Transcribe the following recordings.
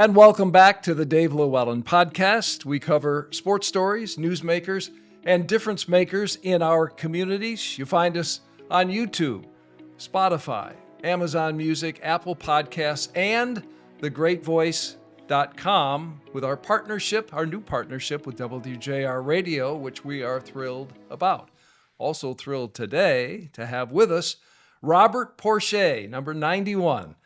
And welcome back to the Dave LewAllen Podcast. We cover sports stories, newsmakers, and difference makers in our communities. You find us on YouTube, Spotify, Amazon Music, Apple Podcasts, and thegreatvoice.com with our partnership, our new partnership with WJR Radio, which we are thrilled about. Also thrilled today to have with us Robert Porcher, number 91,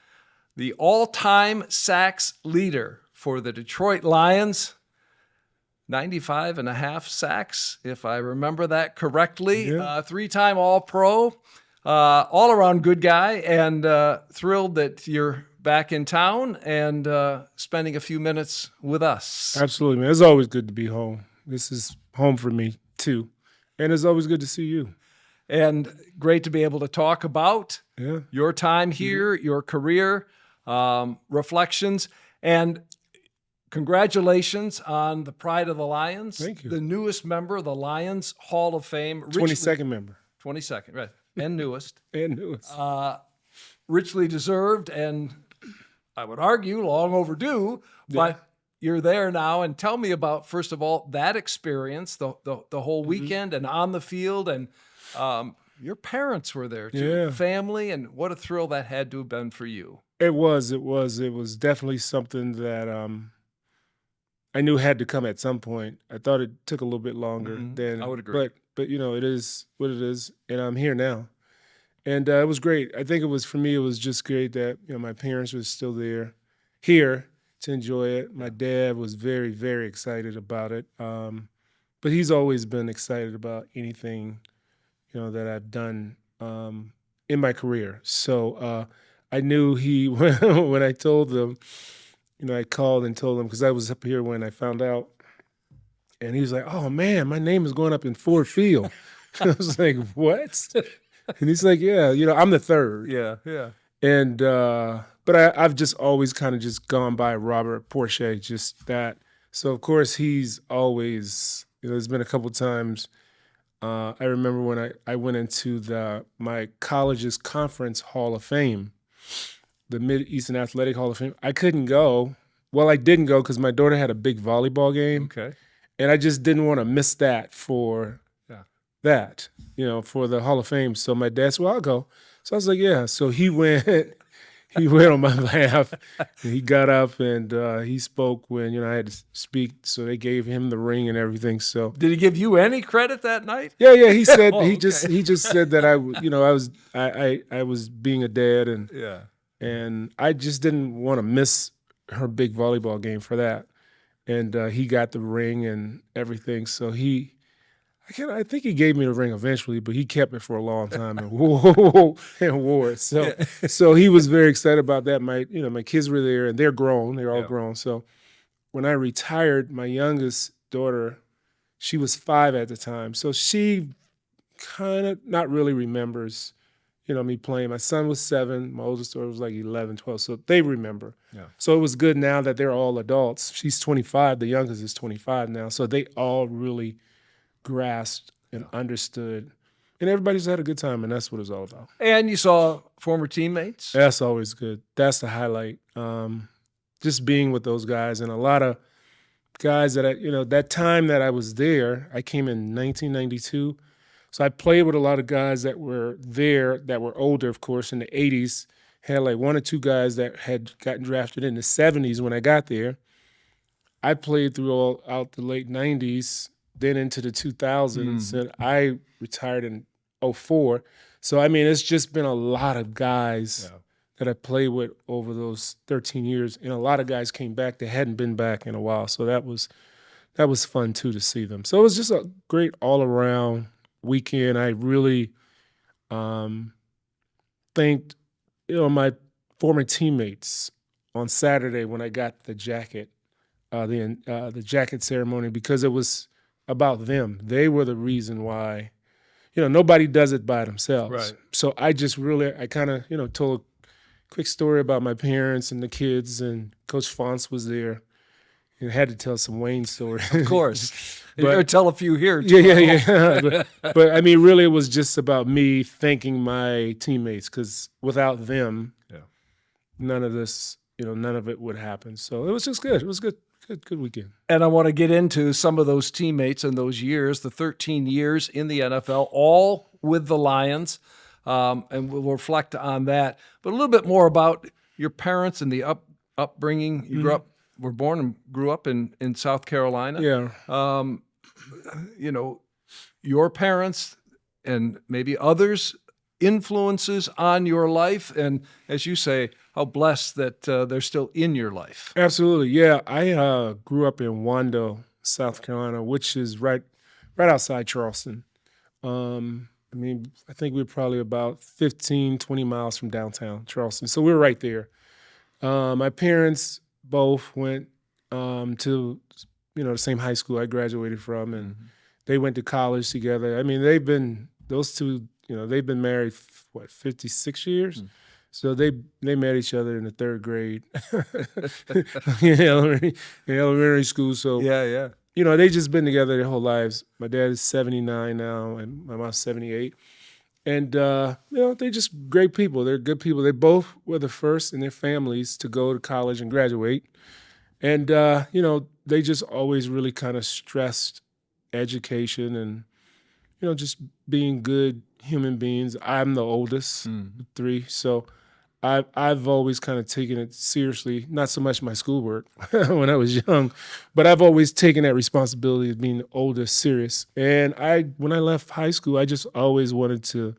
the all-time sacks leader for the Detroit Lions. 95 and a half sacks, if I remember that correctly. Yeah. Three-time All-Pro, all-around good guy, and thrilled that you're back in town and spending a few minutes with us. Absolutely, man. It's always good to be home. This is home for me, too. And it's always good to see you. And great to be able to talk about your time here, your career, reflections, and congratulations on the Pride of the Lions. Thank you. The newest member of the Lions Hall of Fame. 22nd member. 22nd, right. And newest. And newest. Richly deserved, and I would argue long overdue, but you're there now. And tell me about, first of all, that experience, the whole weekend and on the field, and your parents were there too, family, and what a thrill that had to have been for you. It was definitely something that I knew had to come at some point. I thought it took a little bit longer than I would agree. But you know, it is what it is, and I'm here now. And it was great. I think it was, for me, it was just great that, you know, my parents were still here to enjoy it. My dad was very, very excited about it. But he's always been excited about anything, you know, that I've done in my career. So I knew when I told them, you know, I called and told him, because I was up here when I found out, and he was like, "Oh man, my name is going up in Ford Field." I was like, "What?" And he's like, "Yeah, you know, I'm the third." Yeah. And but I've just always kind of just gone by Robert Porcher, just that. So of course he's always, you know, there's been a couple times. I remember when I went into my college's conference Hall of Fame, the Mid-Eastern Athletic Hall of Fame. I couldn't go. Well, I didn't go because my daughter had a big volleyball game. Okay. And I just didn't want to miss that for that, you know, for the Hall of Fame. So my dad said, "Well, I'll go." So I was like, "Yeah." So he went on my behalf. And he got up and he spoke when, you know, I had to speak. So they gave him the ring and everything. So did he give you any credit that night? Yeah. He said he just said that I was being a dad, and I just didn't want to miss her big volleyball game for that. And he got the ring and everything. So I think he gave me the ring eventually, but he kept it for a long time and wore it. So he was very excited about that. My kids were there, and they're grown. They're all grown. So when I retired, my youngest daughter, she was 5 at the time. So she kind of not really remembers, you know, me playing. My son was 7. My oldest daughter was like 11, 12. So they remember. Yeah. So it was good now that they're all adults. She's 25. The youngest is 25 now. So they all really grasped and understood. And everybody's had a good time, and that's what it's all about. And you saw former teammates? That's always good. That's the highlight. Just being with those guys, and a lot of guys that that time that I was there, I came in 1992. So I played with a lot of guys that were there that were older, of course, in the 80s. Had like 1 or 2 guys that had gotten drafted in the 70s when I got there. I played throughout the late 90s, then into the 2000s, and I retired in 04. So, I mean, it's just been a lot of guys that I played with over those 13 years, and a lot of guys came back that hadn't been back in a while. So that was fun, too, to see them. So it was just a great all-around weekend. I really thanked, you know, my former teammates on Saturday when I got the jacket, the jacket ceremony, because it was about them. They were the reason why, you know, nobody does it by themselves. Right. So I kind of, you know, told a quick story about my parents and the kids, and Coach Fonce was there. And had to tell some Wayne stories. Of course. Or tell a few here, too. Yeah. but I mean, really, it was just about me thanking my teammates, because without them, none of this none of it would happen. So it was just good. It was good weekend. And I want to get into some of those teammates in those years, the 13 years in the NFL, all with the Lions, and we'll reflect on that. But a little bit more about your parents and the upbringing. You were born and grew up in South Carolina. Yeah. Your parents and maybe others' influences on your life, and as you say, how blessed that they're still in your life. Absolutely, yeah. I grew up in Wando, South Carolina, which is right outside Charleston. I think we're probably about 15, 20 miles from downtown Charleston. So we're right there. My parents both went to the same high school I graduated from, and they went to college together. I mean, those two, they've been married, 56 years? So they met each other in the third grade in elementary school. So yeah. They just been together their whole lives. My dad is 79 now, and my mom's 78. And, they're just great people. They're good people. They both were the first in their families to go to college and graduate. And, they just always really kind of stressed education and, just being good human beings. I'm the oldest, of three. So I've always kind of taken it seriously, not so much my schoolwork when I was young, but I've always taken that responsibility of being the oldest serious. And when I left high school, I just always wanted to,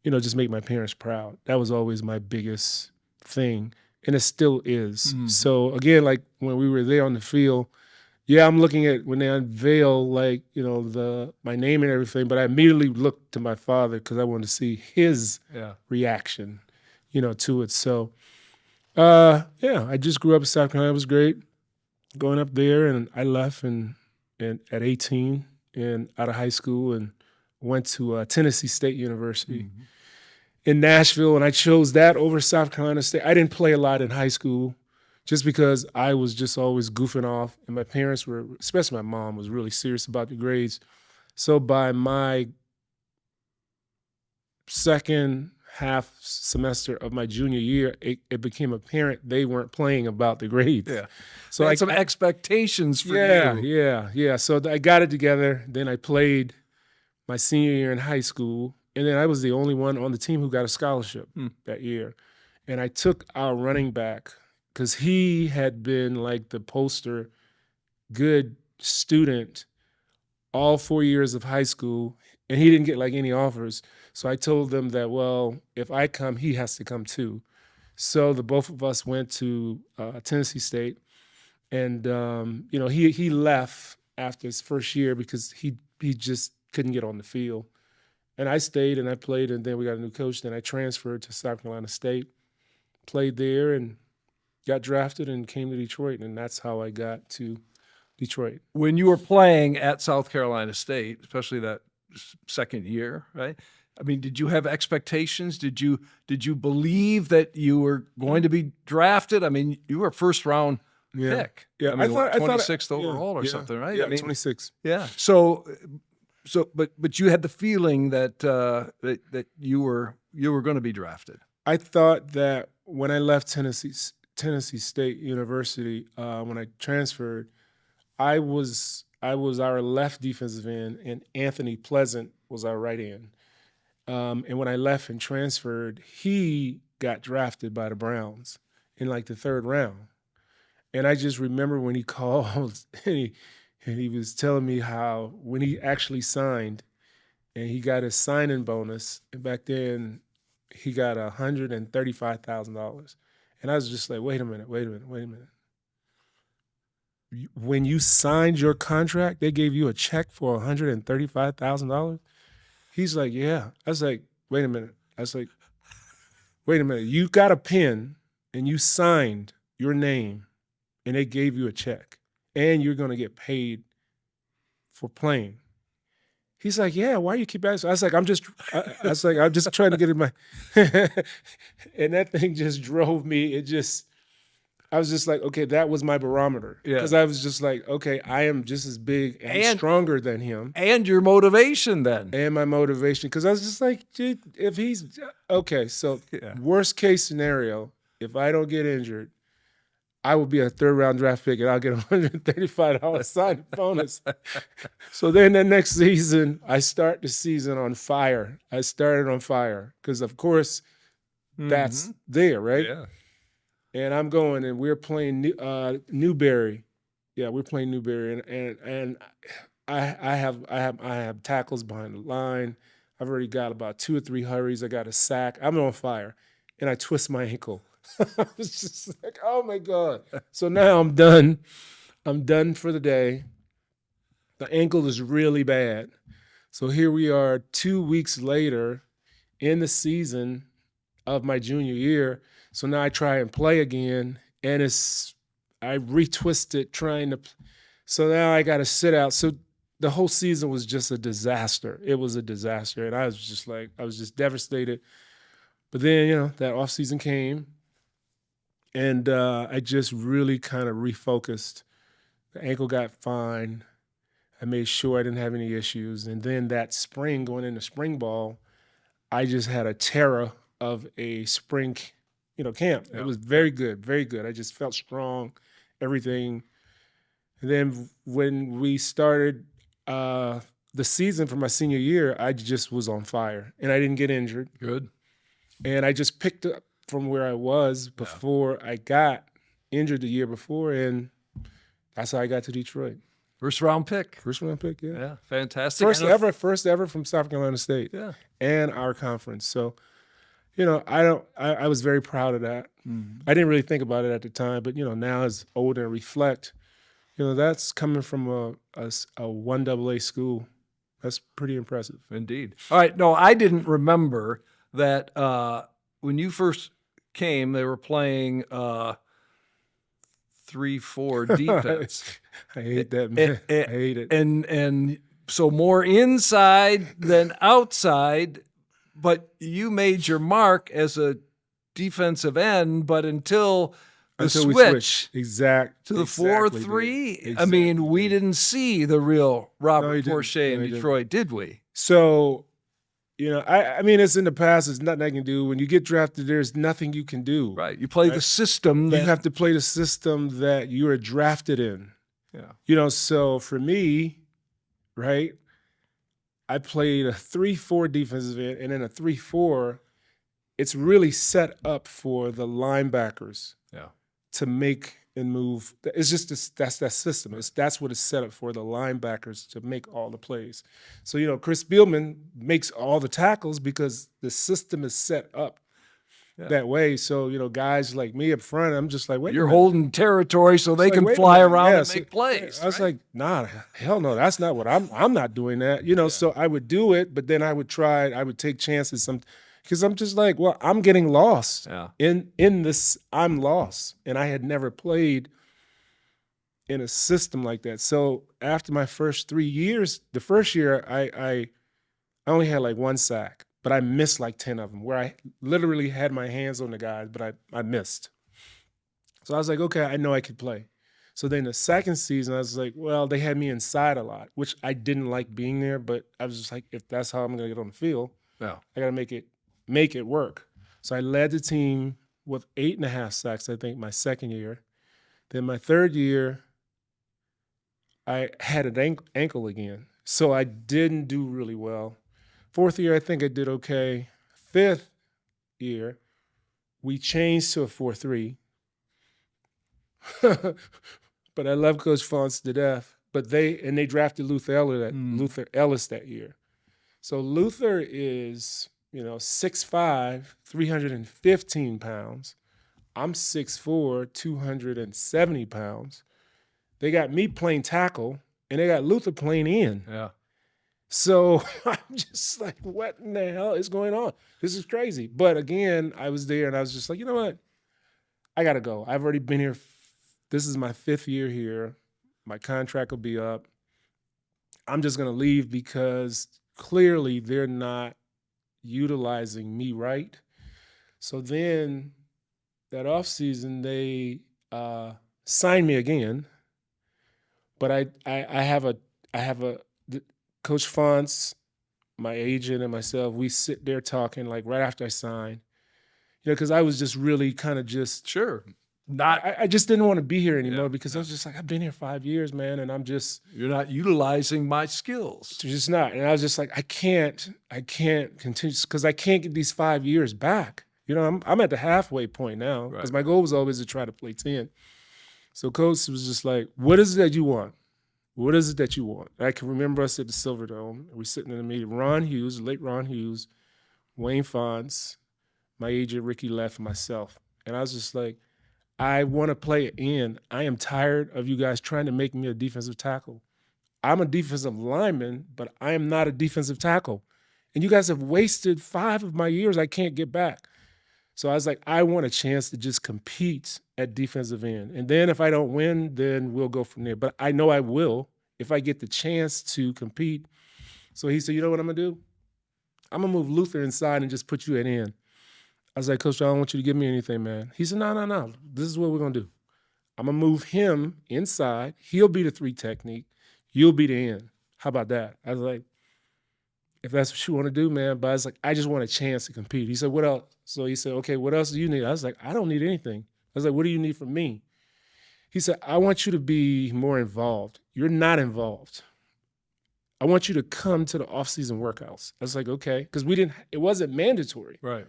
just make my parents proud. That was always my biggest thing, and it still is. So again, like when we were there on the field, yeah, I'm looking at when they unveil my name and everything, but I immediately looked to my father because I wanted to see his reaction, to it. So, I just grew up in South Carolina. It was great going up there, and I left and at 18 and out of high school and went to Tennessee State University in Nashville, and I chose that over South Carolina State. I didn't play a lot in high school just because I was just always goofing off, and my parents were, especially my mom, was really serious about the grades. So by my second half semester of my junior year, it became apparent they weren't playing about the grades. Yeah. So I had some expectations for you. Yeah. So I got it together. Then I played my senior year in high school, and then I was the only one on the team who got a scholarship that year. And I took our running back because he had been like the poster good student all 4 years of high school, and he didn't get like any offers. So I told them that, well, if I come, he has to come too. So the both of us went to Tennessee State, and he left after his first year because he just couldn't get on the field. And I stayed and I played, and then we got a new coach. Then I transferred to South Carolina State, played there, and got drafted and came to Detroit, and that's how I got to Detroit. When you were playing at South Carolina State, especially that second year, right? I mean, did you have expectations? Did you believe that you were going to be drafted? I mean, you were a first round pick. Yeah, I mean, 26th overall or something, right? Yeah, I mean, 26. Yeah. So, but you had the feeling that that you were going to be drafted. I thought that when I left Tennessee State University, when I transferred, I was our left defensive end, and Anthony Pleasant was our right end. And when I left and transferred, he got drafted by the Browns in like the third round. And I just remember when he called and he was telling me how when he actually signed and he got his signing bonus, and back then he got $135,000. And I was just like, wait a minute. When you signed your contract, they gave you a check for $135,000? He's like, yeah. I was like, wait a minute. You got a pen and you signed your name and they gave you a check and you're going to get paid for playing. He's like, yeah, why you keep asking? I was like, I'm just trying to get in my, and that thing just drove me. I was just like, okay, that was my barometer. Because I was just like, okay, I am just as big and stronger than him. And your motivation then. And my motivation. Because I was just like, dude, if he's, okay, so worst case scenario, if I don't get injured, I will be a 3rd-round draft pick and I'll get $135 signing bonus. So then the next season, I start the season on fire. I started on fire because, of course, that's there, right? Yeah. And I'm going, and we're playing Newberry. Yeah, we're playing Newberry, and I have tackles behind the line. I've already got about 2 or 3 hurries. I got a sack. I'm on fire, and I twist my ankle. I was just like, oh my God. So now I'm done. I'm done for the day. The ankle is really bad. So here we are 2 weeks later in the season of my junior year. So now I try and play again, and I retwisted trying to. So now I got to sit out. So the whole season was just a disaster. It was a disaster, and I was just devastated. But then, that off season came, and I just really kind of refocused. The ankle got fine. I made sure I didn't have any issues. And then that spring, going into spring ball, I just had a terror of a spring, camp. It was very good, very good. I just felt strong, everything. And then when we started the season for my senior year, I just was on fire, and I didn't get injured. Good. And I just picked up from where I was before I got injured the year before, and that's how I got to Detroit. First round pick, yeah. Yeah, fantastic. First ever from South Carolina State. Yeah. And our conference. So, I was very proud of that. I didn't really think about it at the time, but now as older and reflect, that's coming from a 1AA school. That's pretty impressive. Indeed. All right. No, I didn't remember that when you first came, they were playing 3-4 defense. I hate that, man. I hate it. And so more inside than outside, but you made your mark as a defensive end, but until we switch to the 4-3, I mean, we didn't see the real Robert Porcher in Detroit, did we? So, I mean, it's in the past. There's nothing I can do. When you get drafted, there's nothing you can do. Right. You play the system. You have to play the system that you are drafted in. Yeah. So for me, right, I played a 3-4 defensive end, and in a 3-4, it's really set up for the linebackers to make and move. It's just that's that system. That's what it's set up for, the linebackers to make all the plays. So, Chris Spielman makes all the tackles because the system is set up that way. So, guys like me up front, I'm just like, wait, you're holding territory so they can fly around and make plays. I was like, nah, hell no, that's not what I'm not doing that. So I would do it, but then I would take chances because I'm just like, well, I'm getting lost in this. I'm lost, and I had never played in a system like that. So after my first 3 years, the first year I only had like 1 sack, but I missed like 10 of them where I literally had my hands on the guys, but I missed. So I was like, okay, I know I could play. So then the second season, I was like, well, they had me inside a lot, which I didn't like being there, but I was just like, if that's how I'm going to get on the field, I got to make it work. So I led the team with 8.5 sacks, I think, my second year. Then my third year, I had an ankle again. So I didn't do really well. Fourth year, I think I did okay. Fifth year, we changed to a 4-3. But I love Coach Fonts to death. But they drafted Luther Ellis that year. So Luther is 6'5", 315 pounds. I'm 6'4", 270 pounds. They got me playing tackle, and they got Luther playing in. Yeah. So I'm just like, what in the hell is going on? This is crazy. But again, I was there, and I was just like, you know what? I got to go. I've already been here. This is my 5th year here. My contract will be up. I'm just going to leave because clearly they're not utilizing me right. So then that offseason, they signed me again. But I have a Coach Fonts, my agent, and myself, we sit there talking like right after I signed, because I was just really kind of just I just didn't want to be here anymore because I was just like, I've been here 5 years, man, and you're not utilizing my skills. Just not. And I was just like, I can't continue because I can't get these 5 years back. You know, I'm at the halfway point now because my goal was always to try to play 10. So coach was just like, what is it that you want? What is it that you want? I can remember us at the Silverdome. We're sitting in the meeting. Ron Hughes, late Ron Hughes, Wayne Fonz, my agent Ricky Leff, and myself. And I was just like, I want to play it in. I am tired of you guys trying to make me a defensive tackle. I'm a defensive lineman, but I am not a defensive tackle. And you guys have wasted 5 of my years I can't get back. So I was like, I want a chance to just compete at defensive end. And then if I don't win, then we'll go from there. But I know I will if I get the chance to compete. So he said, you know what I'm going to do? I'm going to move Luther inside and just put you at end. I was like, Coach, I don't want you to give me anything, man. He said, no. This is what we're going to do. I'm going to move him inside. He'll be the 3 technique. You'll be the end. How about that? I was like, if that's what you want to do, man. But I was like, I just want a chance to compete. He said, what else? So he said, okay, what else do you need? I was like, I don't need anything. I was like, what do you need from me? He said, I want you to be more involved. You're not involved. I want you to come to the off-season workouts. I was like, okay, because it wasn't mandatory. Right.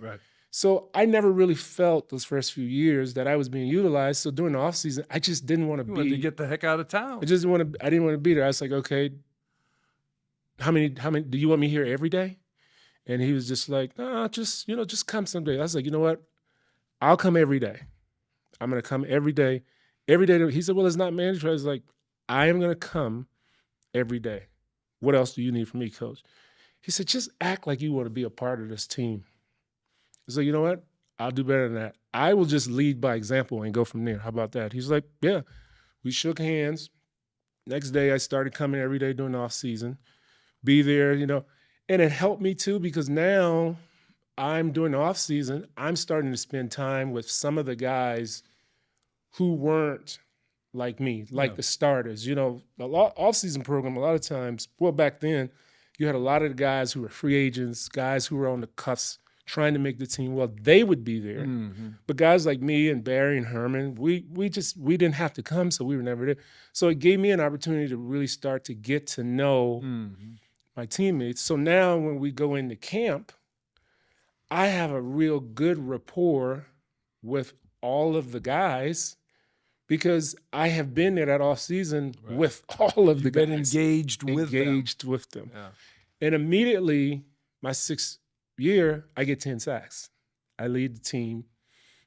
So I never really felt those first few years that I was being utilized. So during the off season, I just didn't want to wanted to get the heck out of town. I didn't want to be there. I was like, okay, how many do you want me here every day? And he was just like, no, just come someday. I was like, you know what? I'll come every day. I'm going to come every day. Every day. He said, well, it's not mandatory. I was like, I am going to come every day. What else do you need from me, Coach? He said, just act like you want to be a part of this team. So you know what? I'll do better than that. I will just lead by example and go from there. How about that? He's like, yeah. We shook hands. Next day, I started coming every day during the off season. Be there, And it helped me too because now I'm doing the off season. I'm starting to spend time with some of the guys who weren't like me, like the starters. The off season program, a lot of times, well, back then, you had a lot of the guys who were free agents, guys who were on the cuffs, trying to make the team. Well, they would be there. Mm-hmm. But guys like me and Barry and Herman, we didn't have to come, so we were never there. So it gave me an opportunity to really start to get to know my teammates. So now when we go into camp, I have a real good rapport with all of the guys because I have been there that off season with all of the guys. Engaged with them. Yeah. And immediately, my 6th year, I get 10 sacks. I lead the team.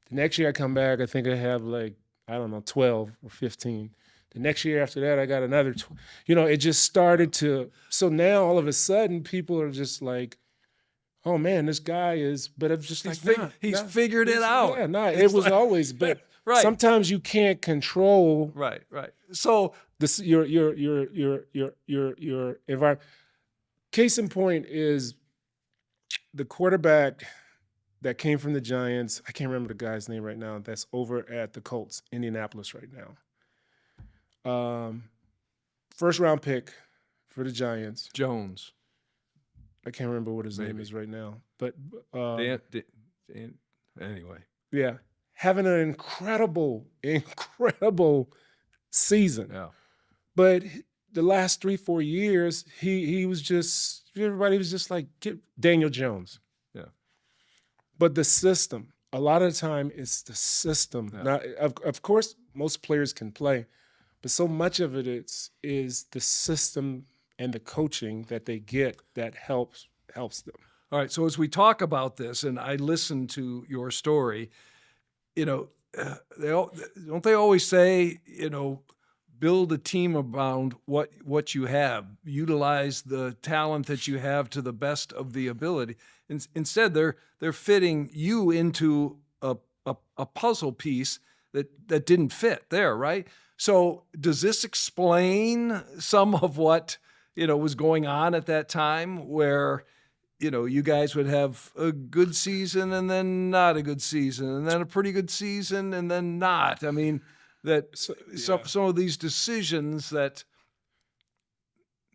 The next year I come back, I think I have 12 or 15. The next year after that, I got another 12. It just started to, so now all of a sudden people are just like, oh man, this guy is, but I'm just he's figured it out. Yeah, it was always, but sometimes you can't control. Right. So this, your environment. Case in point is, the quarterback that came from the Giants, I can't remember the guy's name right now, that's over at the Colts, Indianapolis right now. First round pick for the Giants. Jones. I can't remember what his name is right now. But anyway. Yeah. Having an incredible season. Yeah. But the last 3-4 years, he was just, everybody was just like, get Daniel Jones. Yeah. But the system, a lot of the time it's the system. Yeah. Now, of course, most players can play, but so much of it is the system and the coaching that they get that helps them. All right. So as we talk about this, and I listen to your story, don't they always say, build a team around what you have, utilize the talent that you have to the best of the ability. Instead, they're fitting you into a puzzle piece that didn't fit there, right? So does this explain some of what was going on at that time, where you guys would have a good season and then not a good season, and then a pretty good season and then not? I mean, some of these decisions that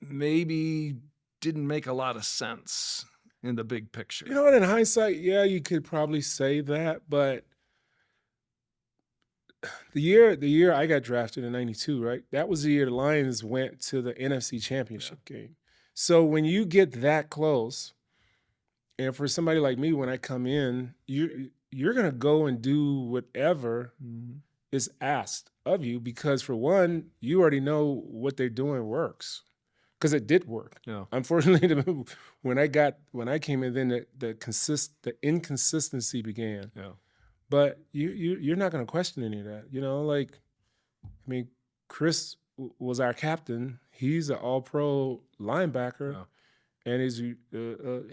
maybe didn't make a lot of sense in the big picture. In hindsight, yeah, you could probably say that, but the year I got drafted in '92, right? That was the year the Lions went to the NFC Championship game. So when you get that close, and for somebody like me, when I come in, you're gonna go and do whatever is asked of you because, for one, you already know what they're doing works. Because it did work. Yeah. Unfortunately, when I came in, then the inconsistency began. Yeah. But you're not going to question any of that. Like, I mean, Chris was our captain. He's an All-Pro linebacker, and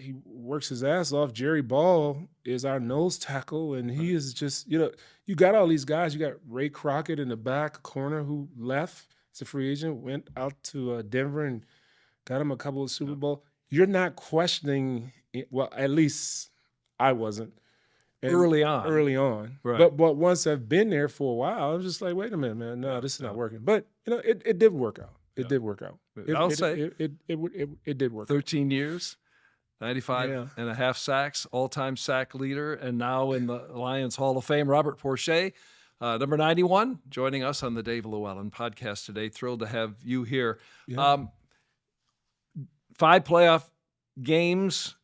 he works his ass off. Jerry Ball is our nose tackle, and he is just you got all these guys. You got Ray Crockett in the back corner who left. As a free agent, went out to Denver and got him a couple of Super Bowl. You're not questioning it. Well, at least I wasn't. Early on. Right. But once I've been there for a while, I'm just like, wait a minute, man. No, this is not working. But, it did work out. It did work out. I'll say it did work 13 years, 95 and a half sacks, all-time sack leader, and now in the Lions Hall of Fame, Robert Porcher. Number 91, joining us on the Dave LewAllen Podcast today. Thrilled to have you here. Yeah. 5 playoff games,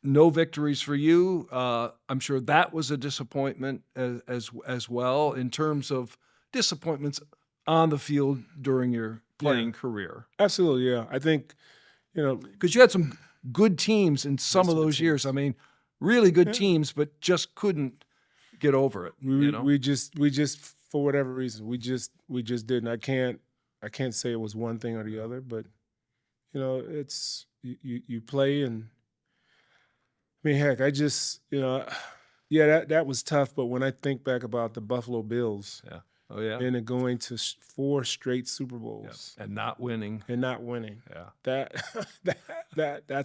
no victories for you. I'm sure that was a disappointment as well in terms of disappointments on the field during your playing career. Absolutely, yeah. I think, because you had some good teams in some of those years. I mean, really good teams, but just couldn't get over it. We just for whatever reason we just didn't. I can't say it was one thing or the other, but it's you play, and I mean, heck, I just that was tough. But when I think back about the Buffalo Bills, and then going to 4 straight Super Bowls and not winning, that's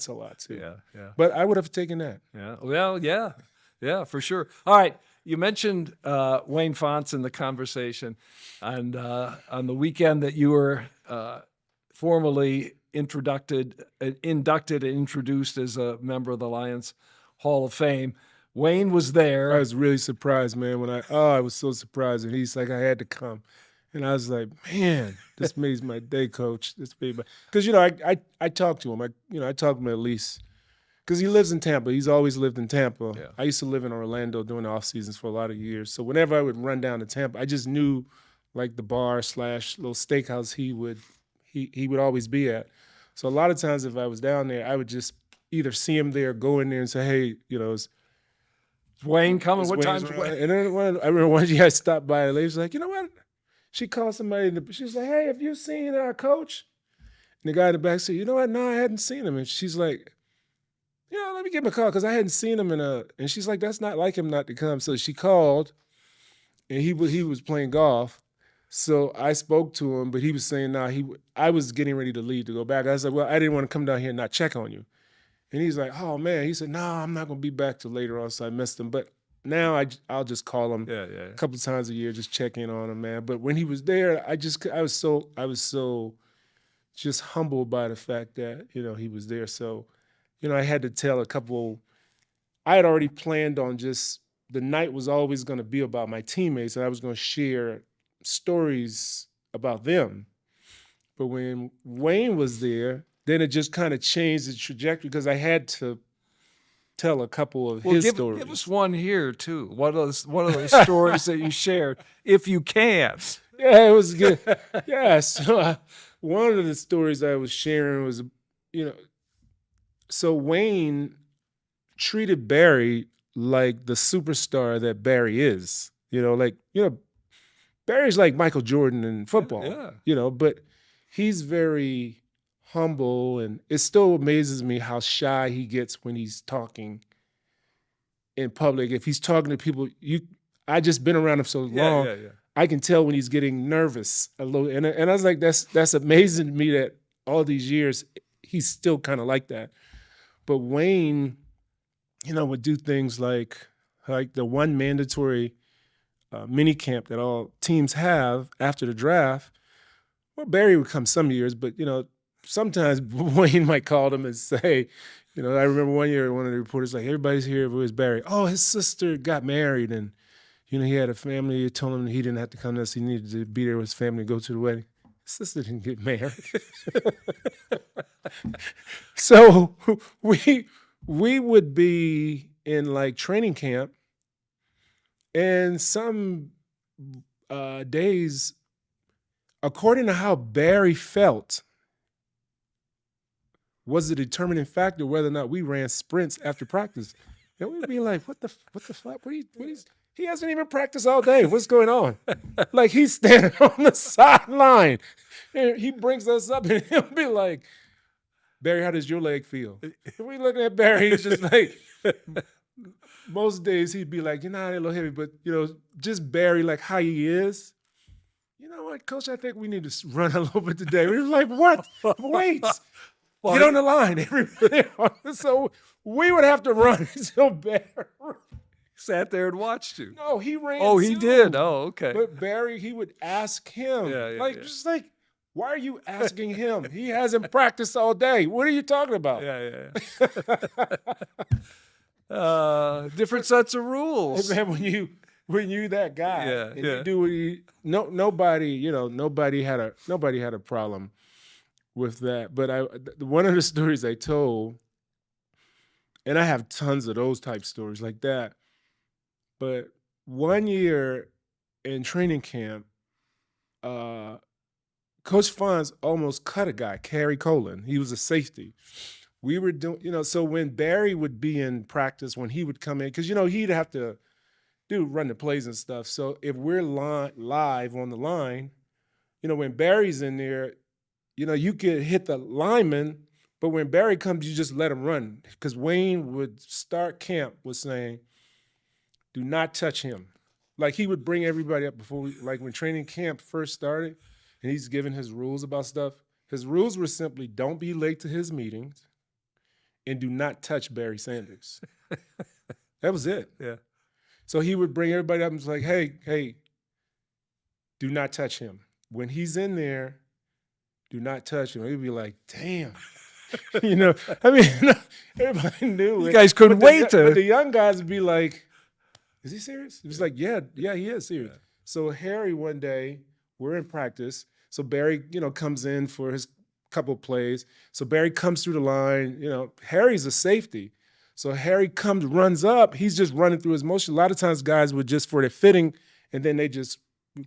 a lot too. Yeah. But I would have taken that. Yeah. Well, yeah, for sure. All right. You mentioned Wayne Fontes in the conversation, and on the weekend that you were formally inducted and introduced as a member of the Lions Hall of Fame, Wayne was there. I was really surprised, man. I was so surprised, and he's like, I had to come, and I was like, man, this made my day, Coach. This made my, because I talked to him. I talked to him at least. Because he lives in Tampa. He's always lived in Tampa. Yeah. I used to live in Orlando during the off seasons for a lot of years. So whenever I would run down to Tampa, I just knew like the bar / little steakhouse he would always be at. So a lot of times if I was down there, I would just either see him there, go in there and say, hey, is Wayne coming? What time's Wayne? And then I remember one year I stopped by, a lady was like, you know what? She called somebody, she was like, hey, have you seen our coach? And the guy in the back said, you know what? No, I hadn't seen him. And she's like, let me give him a call, because I hadn't seen him and she's like, that's not like him not to come. So she called, and he was playing golf. So I spoke to him, but he was saying, I was getting ready to leave to go back. I was like, well, I didn't want to come down here and not check on you. And he's like, oh man. He said, no, I'm not going to be back till later on. So I missed him. But now I'll just call him a couple of times a year, just check in on him, man. But when he was there, I was so just humbled by the fact that, he was there. So, I had to tell I had already planned on just, the night was always going to be about my teammates, and I was going to share stories about them. But when Wayne was there, then it just kind of changed the trajectory, because I had to tell a couple of his stories. Give us one here, too. One of those stories that you shared, if you can. Yeah, it was good. Yeah, so one of the stories I was sharing was, so Wayne treated Barry like the superstar that Barry is. Barry's like Michael Jordan in football. Yeah. But he's very humble, and it still amazes me how shy he gets when he's talking in public. If he's talking to people, I just been around him so long, I can tell when he's getting nervous a little. And I was like, that's amazing to me that all these years he's still kind of like that. But Wayne, would do things like the one mandatory mini camp that all teams have after the draft. Well, Barry would come some years, but, sometimes Wayne might call them and say, I remember one year one of the reporters like, everybody's here, where's Barry? Oh, his sister got married, and, he had a family. He told him he didn't have to come to us. He needed to be there with his family to go to the wedding. His sister didn't get married. So we would be in like training camp, and some days, according to how Barry felt, was the determining factor whether or not we ran sprints after practice. And we'd be like, what the fuck? He hasn't even practiced all day. What's going on? Like, he's standing on the sideline. And he brings us up and he'll be like, Barry, how does your leg feel? We looking at Barry, he's just like, most days he'd be like, a little heavy, but, just Barry, like how he is. You know what, Coach, I think we need to run a little bit today. We were like, what? Wait. Get on the line, everybody. So we would have to run until Barry sat there and watched you. No, he ran. Oh, he did. Oh, okay. But Barry, he would ask him, just like, why are you asking him? He hasn't practiced all day. What are you talking about? Yeah. Different sets of rules. Man, when you that guy, and you do what nobody had a problem with that. But one of the stories I told, and I have tons of those type stories like that. But one year in training camp, Coach Fonz almost cut a guy, Kerry Colin. He was a safety. We were doing, so when Barry would be in practice, when he would come in, because, he'd have to run the plays and stuff. So if we're live on the line, when Barry's in there, you could hit the lineman, but when Barry comes, you just let him run. Because Wayne would start camp with saying, do not touch him. Like, he would bring everybody up before when training camp first started, and he's giving his rules about stuff. His rules were simply, don't be late to his meetings and do not touch Barry Sanders. That was it. Yeah. So he would bring everybody up and was like, hey, do not touch him. When he's in there, do not touch him. He'd be like, damn. Everybody knew you guys couldn't wait to. But the young guys would be like, is he serious? He was like, yeah, he is serious. Yeah. So Harry, one day, we're in practice. So Barry, comes in for his couple plays. So Barry comes through the line. Harry's a safety. So Harry runs up. He's just running through his motion. A lot of times guys would just for their fitting, and then they just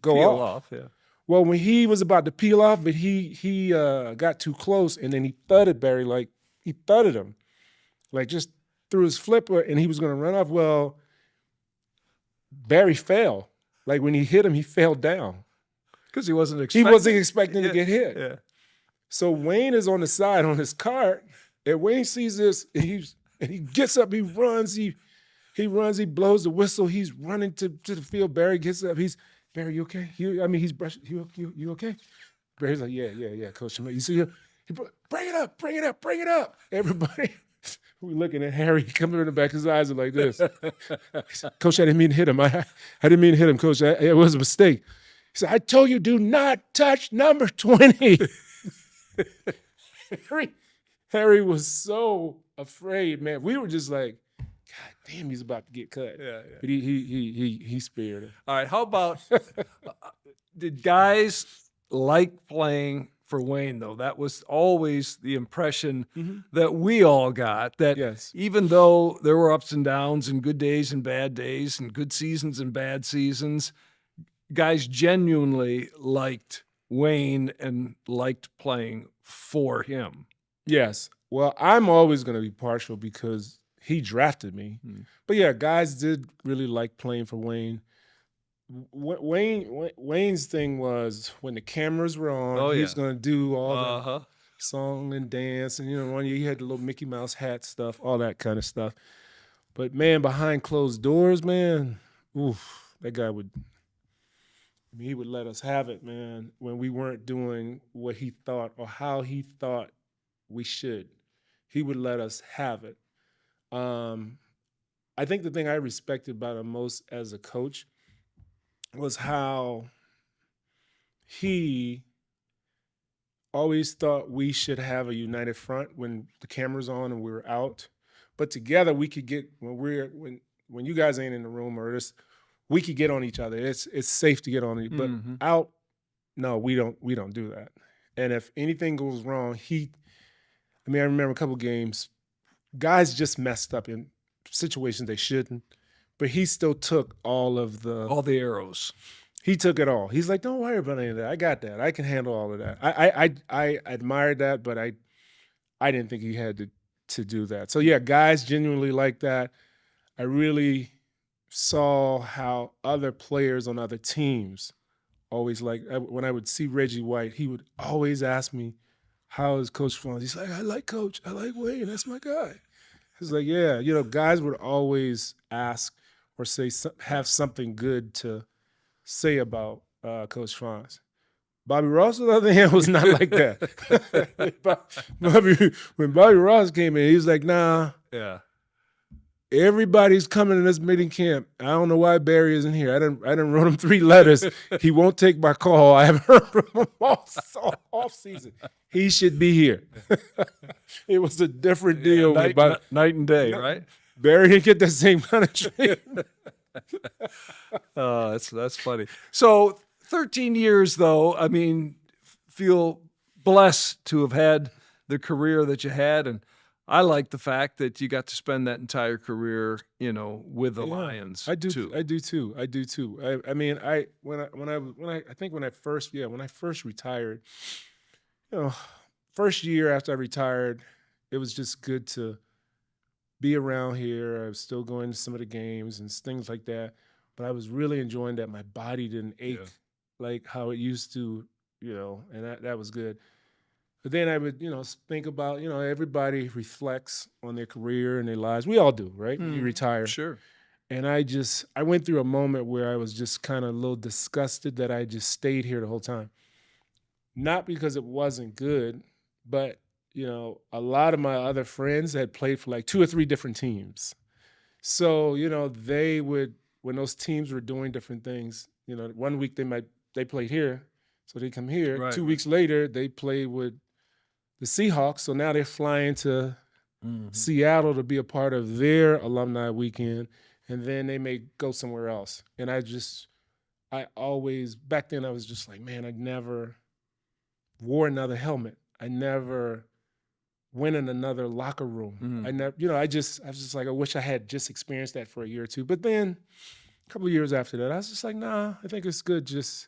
go peel off. Yeah. Well, when he was about to peel off, but he got too close, and then he thudded Barry, like he thudded him, like just through his flipper, and he was going to run off. Well, Barry fell. Like when he hit him, he fell down. Because he wasn't expecting to get hit. Yeah. So Wayne is on the side on his cart, and Wayne sees this, and he gets up, he runs, he blows the whistle, he's running to the field. Barry gets up, Barry, you okay? He's brushing, you okay? Barry's like, yeah, Coach. You see him? Bring it up. Everybody, we looking at Harry coming in the back, his eyes are like this. Coach, I didn't mean to hit him. I didn't mean to hit him, Coach. It was a mistake. He said, I told you, do not touch number 20. Harry was so afraid, man. We were just like, God damn, he's about to get cut. Yeah. But he spared it. All right, how about did guys like playing for Wayne, though? That was always the impression that we all got, that even though there were ups and downs and good days and bad days and good seasons and bad seasons, guys genuinely liked Wayne and liked playing for him. Yes. Well, I'm always going to be partial because he drafted me. But yeah, guys did really like playing for Wayne. Wayne's thing was when the cameras were on, he was going to do all the song and dance. And, one year he had the little Mickey Mouse hat stuff, all that kind of stuff. But, man, behind closed doors, man, that guy he would let us have it, man, when we weren't doing what he thought or how he thought we should. He would let us have it. I think the thing I respected about him most as a coach was how he always thought we should have a united front when the camera's on and we're out. But together we could get, when you guys ain't in the room or we could get on each other. It's safe to get on each other. But out, no, we don't do that. And if anything goes wrong, I remember a couple games, guys just messed up in situations they shouldn't, but he still took all the arrows. He took it all. He's like, don't worry about any of that. I got that. I can handle all of that. I admired that, but I didn't think he had to do that. So yeah, guys genuinely like that. I really saw how other players on other teams always when I would see Reggie White, he would always ask me, how is Coach Franz? He's like, I like Coach. I like Wayne. That's my guy. He's like, yeah. Guys would always ask or have something good to say about Coach Franz. Bobby Ross, on the other hand, was not like that. When Bobby Ross came in, he was like, nah. Yeah. Everybody's coming to this meeting camp. I don't know why Barry isn't here. I didn't wrote him 3 letters. He won't take my call. I haven't heard from him all season. He should be here. It was a different deal. Night and day, right? Barry didn't get that same kind of treatment. That's funny. So 13 years, though, feel blessed to have had the career that you had, and I like the fact that you got to spend that entire career, with the Lions. I do too. I do too. When I first retired, first year after I retired, it was just good to be around here. I was still going to some of the games and things like that, but I was really enjoying that my body didn't ache like how it used to, and that was good. But then I would, think about, everybody reflects on their career and their lives. We all do, right? You retire. Sure. And I went through a moment where I was just kind of a little disgusted that I just stayed here the whole time. Not because it wasn't good, but, a lot of my other friends had played for like 2 or 3 different teams. So, they would, when those teams were doing different things, 1 week they played here, so they come here. Right. 2 weeks later, they played with the Seahawks, so now they're flying to Seattle to be a part of their alumni weekend, and then they may go somewhere else. And back then I was just like, man, I never wore another helmet. I never went in another locker room. I never, I was just like, I wish I had just experienced that for a year or two. But then a couple of years after that, I was just like, nah, I think it's good just,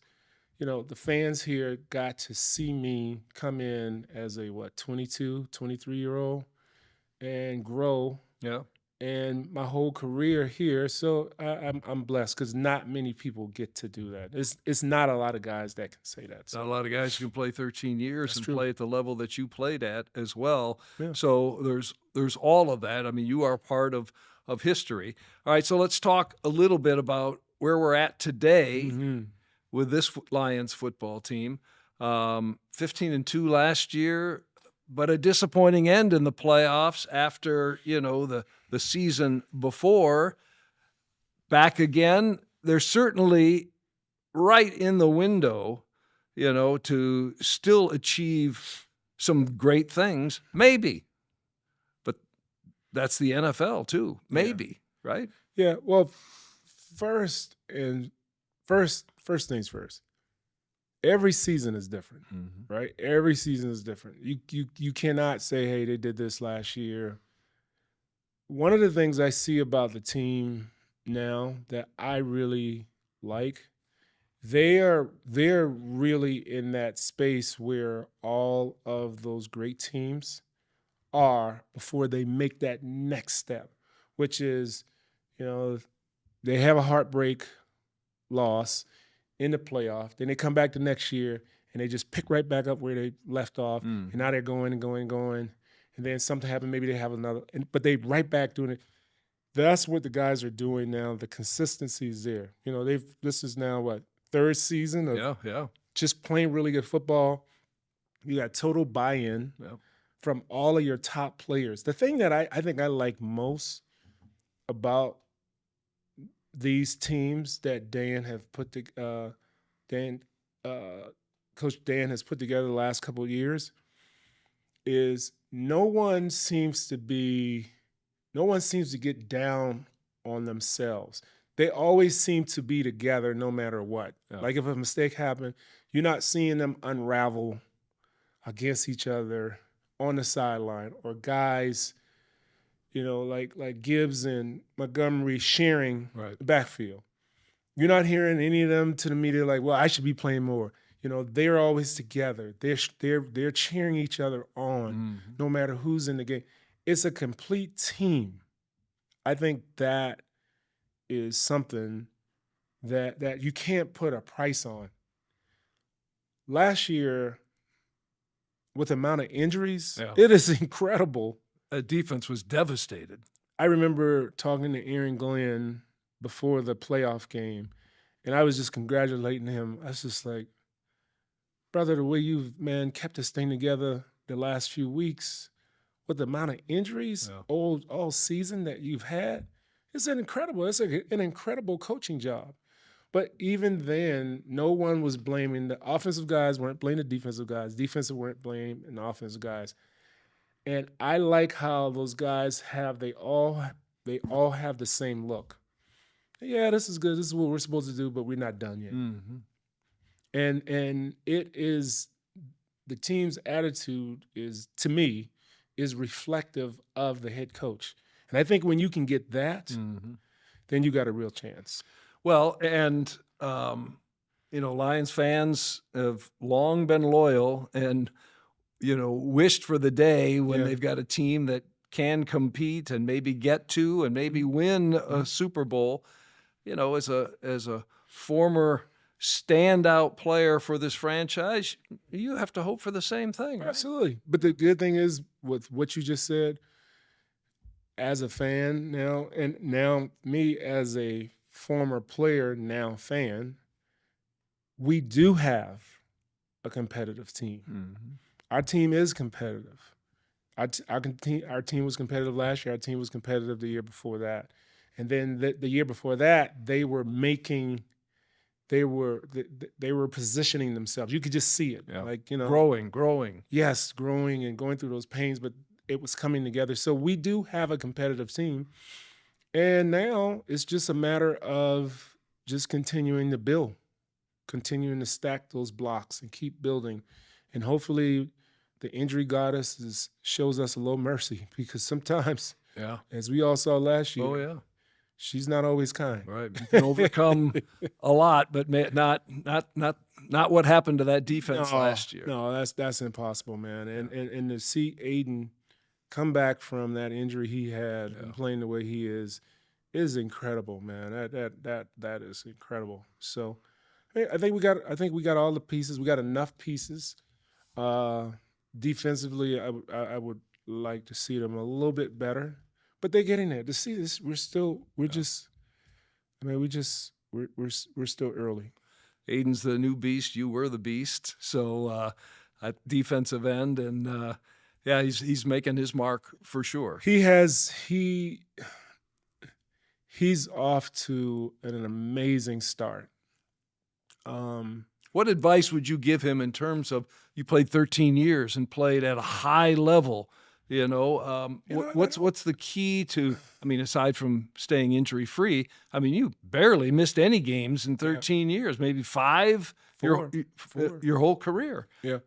the fans here got to see me come in as a 22, 23-year-old and grow. Yeah. And my whole career here, so I'm blessed because not many people get to do that. It's not a lot of guys that can say that. So. Not a lot of guys who can play 13 years and play at the level that you played at as well. Yeah. So there's all of that. You are part of history. All right, so let's talk a little bit about where we're at today with this Lions football team. 15-2 last year, but a disappointing end in the playoffs after, the season before. Back again, they're certainly right in the window, to still achieve some great things, maybe. But that's the NFL too, maybe, right? Yeah, well, first things first. Every season is different, right? Every season is different. You cannot say, hey, they did this last year. One of the things I see about the team now that I really like, they're really in that space where all of those great teams are before they make that next step, which is, they have a heartbreak loss in the playoff. Then they come back the next year and they just pick right back up where they left off. And now they're going and going and going. And then something happened. Maybe they have another. But they right back doing it. That's what the guys are doing now. The consistency is there. This is now, 3rd season of just playing really good football. You got total buy-in from all of your top players. The thing that I think I like most about these teams that Coach Dan has put together the last couple of years is no one seems to get down on themselves. they always seem to be together no matter what. Yeah. Like if a mistake happened, you're not seeing them unravel against each other on the sideline, or guys, like Gibbs and Montgomery sharing the backfield. You're not hearing any of them to the media like, well, I should be playing more. They're always together. They're cheering each other on, no matter who's in the game. It's a complete team. I think that is something that you can't put a price on. Last year, with the amount of injuries, it is incredible. The defense was devastated. I remember talking to Aaron Glenn before the playoff game, and I was just congratulating him. I was just like, brother, the way you've, kept this thing together the last few weeks with the amount of injuries all season that you've had, it's incredible. It's an incredible coaching job. But even then, no one was blaming the offensive guys, weren't blaming the defensive guys. Defensive weren't blaming the offensive guys. And I like how those guys they all have the same look. Yeah, this is good. This is what we're supposed to do, but we're not done yet. And it is, the team's attitude is, to me, is reflective of the head coach. And I think when you can get that, then you got a real chance. Well, and, Lions fans have long been loyal and, wished for the day when they've got a team that can compete and maybe get to and maybe win a Super Bowl. As a former standout player for this franchise, you have to hope for the same thing, right? Absolutely. But the good thing is, with what you just said, as a fan now, and now me as a former player, now fan, we do have a competitive team. Our team is competitive. Our team was competitive last year. Our team was competitive the year before that. And then the year before that, they were positioning themselves. You could just see it. Growing. Yes, growing and going through those pains, but it was coming together. So we do have a competitive team. And now it's just a matter of just continuing to build, continuing to stack those blocks and keep building. And hopefully the injury goddess shows us a little mercy, because sometimes, as we all saw last year, she's not always kind. Right. You can overcome a lot, but not what happened to that defense last year. No, that's impossible, man. And to see Aiden come back from that injury he had and playing the way he is incredible, man. That is incredible. So I think we got all the pieces. We got enough pieces. Defensively, I would like to see them a little bit better, but they're getting there. To see this, we're still early. Aiden's the new beast. You were the beast. So at defensive end, and he's making his mark for sure. He's off to an amazing start. What advice would you give him in terms of, you played 13 years and played at a high level? What's the key to, aside from staying injury free, you barely missed any games in 13 years, maybe five, Four. your whole career. Yeah.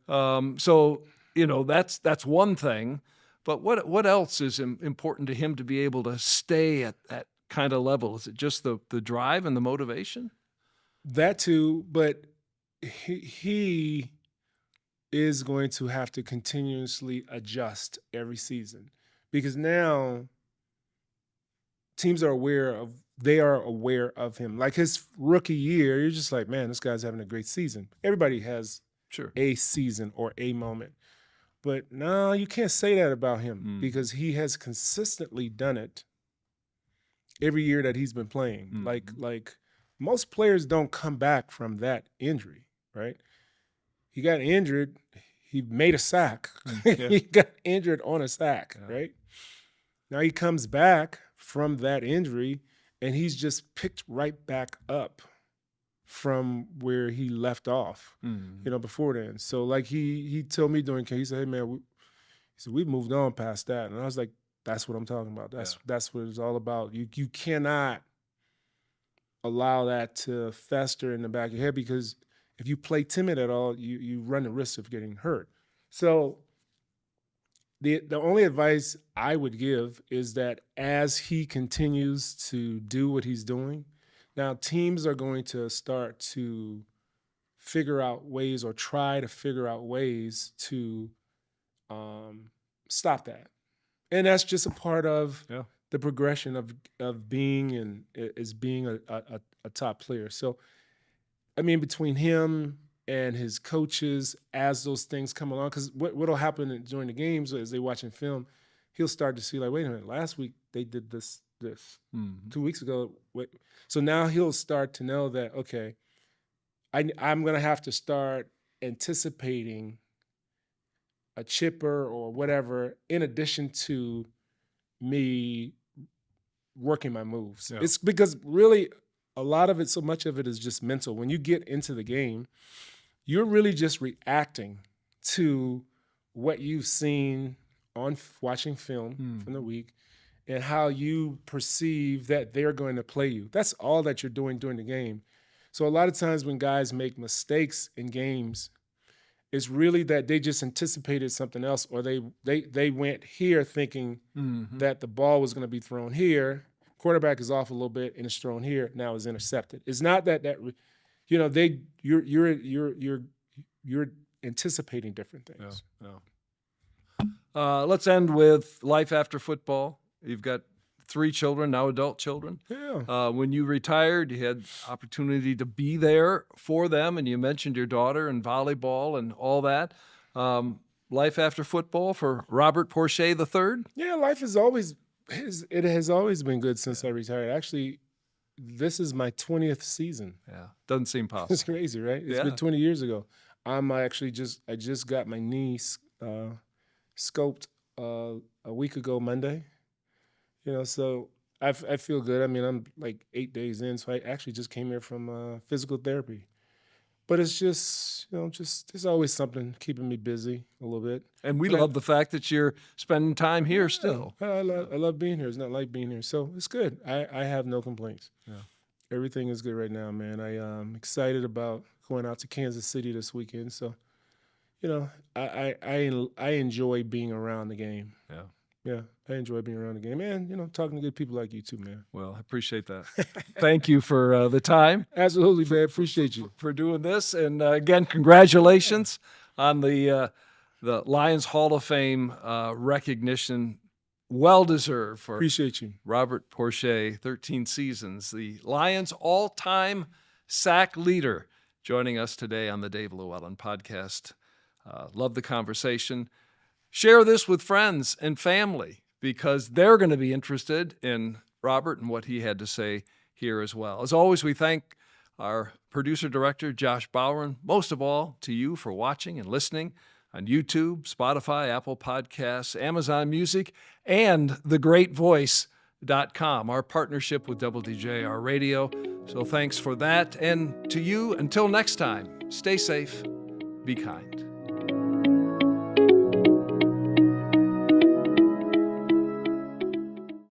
So, that's one thing, but what else is important to him to be able to stay at that kind of level? Is it just the drive and the motivation? That too, but he is going to have to continuously adjust every season, because now teams are aware of him. Like his rookie year, you're just like, man, this guy's having a great season. Everybody has a season or a moment. But no, you can't say that about him, because he has consistently done it every year that he's been playing. Like most players don't come back from that injury, right? He got injured. He made a sack. He got injured on a sack, right? Now he comes back from that injury, and he's just picked right back up from where he left off, before then. So like he told me during camp, he said, hey man, we moved on past that. And I was like, that's what I'm talking about. That's what it's all about. You cannot allow that to fester in the back of your head, because if you play timid at all, you run the risk of getting hurt. So the only advice I would give is that as he continues to do what he's doing, now teams are going to start to figure out ways, or try to figure out ways to stop that. And that's just a part of the progression of being a top player. So, I mean, between him and his coaches, as those things come along, because what'll happen during the games as they're watching film, he'll start to see, like, wait a minute, last week they did this. 2 weeks ago. So now he'll start to know that, okay, I'm going to have to start anticipating a chipper or whatever, in addition to me working my moves. Yeah. It's because really a lot of it, so much of it is just mental. When you get into the game, you're really just reacting to what you've seen on watching film from the week, and how you perceive that they're going to play you. That's all that you're doing during the game. So a lot of times when guys make mistakes in games, it's really that they just anticipated something else, or they went here thinking that the ball was going to be thrown here. Quarterback is off a little bit and it's thrown here. Now it's intercepted. It's not that you know, you're anticipating different things. Let's end with life after football. You've got 3 children, now adult children. Yeah. When you retired, you had opportunity to be there for them, and you mentioned your daughter and volleyball and all that. Life after football for Robert Porcher III? Yeah, life has always been good since I retired. Actually, this is my 20th season. Yeah, doesn't seem possible. It's crazy, right? It's been 20 years ago. I just got my knee scoped a week ago Monday. You know, so I feel good. I mean, I'm like 8 days in, so I actually just came here from physical therapy. But it's just, you know, there's always something keeping me busy a little bit. And we love the fact that you're spending time here still. I love being here. It's not like being here. So it's good. I have no complaints. Yeah. Everything is good right now, man. I'm excited about going out to Kansas City this weekend. So, you know, I enjoy being around the game. Yeah. Yeah, I enjoy being around the game, and, you know, talking to good people like you too, man. Well, I appreciate that. Thank you for the time. Absolutely, man. Appreciate you for doing this, and again, congratulations on the Lions Hall of Fame recognition. Well deserved for appreciate you, Robert Porcher. 13 seasons, the Lions' all-time sack leader, joining us today on the Dave LewAllen Podcast. Love the conversation. Share this with friends and family, because they're going to be interested in Robert and what he had to say here as well. As always, we thank our producer-director, Josh Bowen. Most of all, to you for watching and listening on YouTube, Spotify, Apple Podcasts, Amazon Music, and thegreatvoice.com, our partnership with WDJR Radio. So thanks for that. And to you, until next time, stay safe, be kind.